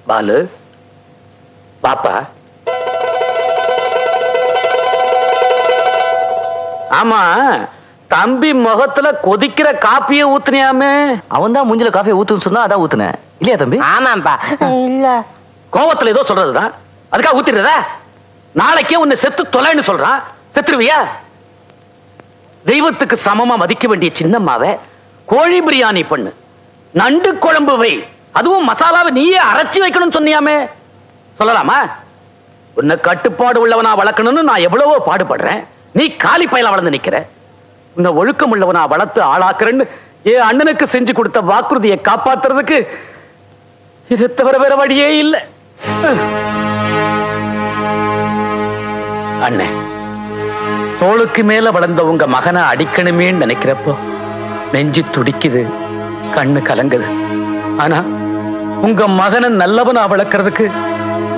பாலு பாப்பா. ஆமா, தம்பி முகத்துல கொதிக்கிற காப்பிய ஊத்துனியாமே. அவன் தான் மூஞ்சில காஃபியை ஊத்துன்னு சொன்னா அதான் ஊத்துனேன் இல்லையா தம்பி? ஆமாப்பா. இல்ல, கோவத்துல ஏதோ சொல்றதுதான், அதுக்காக ஊத்திடுறதா? நாளைக்கே உன்னை செத்து தொலைன்னு சொல்றான், செத்துருவியா? தெய்வத்துக்கு சமமா மதிக்க வேண்டிய சின்னம்மாவை கோழி பிரியாணி பண்ணு, நண்டு குழம்பு வை, அதுவும் மசாலாவை நீயே அரைச்சி வைக்கணும்னு சொன்னியாமே, சொல்லலாமா? உன்னை கட்டுப்பாடு உள்ளவனா வளர்க்கணும்னு நான் எவ்வளவோ பாடுபடுறேன். நீ காலி பயில வளர்ந்து நிக்கிற. உன்னை ஒழுக்கம் உள்ளவனா வளர்த்து ஆளாக்குறேன்னு என் அண்ணனுக்கு செஞ்சு கொடுத்த வாக்குறுதியை காப்பாத்துறதுக்கு இதை தவிர வேற வழியே இல்லை. அண்ணே, தோளுக்கு மேல வளர்ந்த உங்க மகனை அடிக்கணுமேன்னு நினைக்கிறப்போ நெஞ்சு துடிக்குது, கண்ணு கலங்குது. ஆனா உங்க மகனை நல்லவனா வளர்க்கறதுக்கு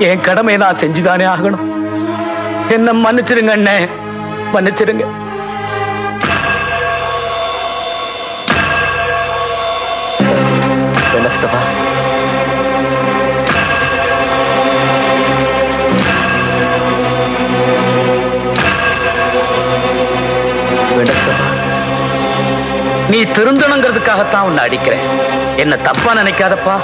என் கடமையை நான் செஞ்சுதானே ஆகணும். என்ன மன்னிச்சிருங்க அண்ணே, மன்னிச்சிருங்க. நீ திருந்தணுங்கிறதுக்காகத்தான் உன்னை அடிக்கிறேன், என்ன தப்பா நினைக்காதப்பா.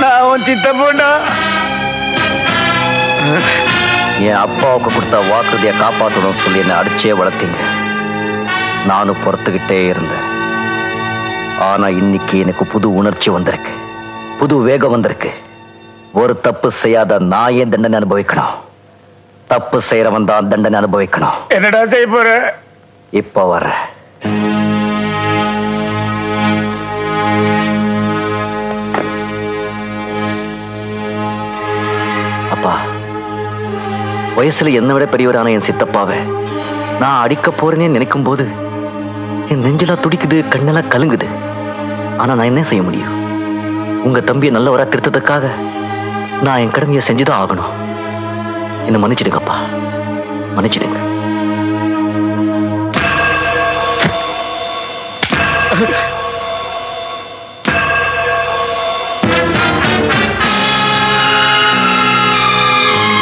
நான் உன் சித்தப்போண்டா. என் அப்பாவுக்கு கொடுத்த வாக்குறுதியை காப்பாற்றணும்னு சொல்லி என்னை அடிச்சே வளர்த்தீங்க. நானும் பொறுத்துக்கிட்டே இருந்தேன். ஆனா இன்னைக்கு எனக்கு புது உணர்ச்சி வந்திருக்கு, புது வேகம் வந்திருக்கு. ஒரு தப்பு செய்யாத நான் ஏன் தண்டனை அனுபவிக்கணும்? தப்பு செய்யறவன் தான் தண்டனை அனுபவிக்கணும். என்னடா செய்ய போற? இப்ப வர அப்பா, வயசுல என்னை விட பெரியவரான என் சித்தப்பாவை நான் அடிக்க போறேன்னு நினைக்கும் போது என் நெஞ்செல்லாம் துடிக்குது, கண்ணெல்லாம் கலுங்குது. ஆனா நான் என்ன செய்ய முடியும்? உங்க தம்பியை நல்லவரா திருத்தத்துக்காக நான் என் கடமையை செஞ்சுதான் ஆகணும். என்ன மன்னிச்சிடுங்கப்பா, மன்னிச்சிடுங்க.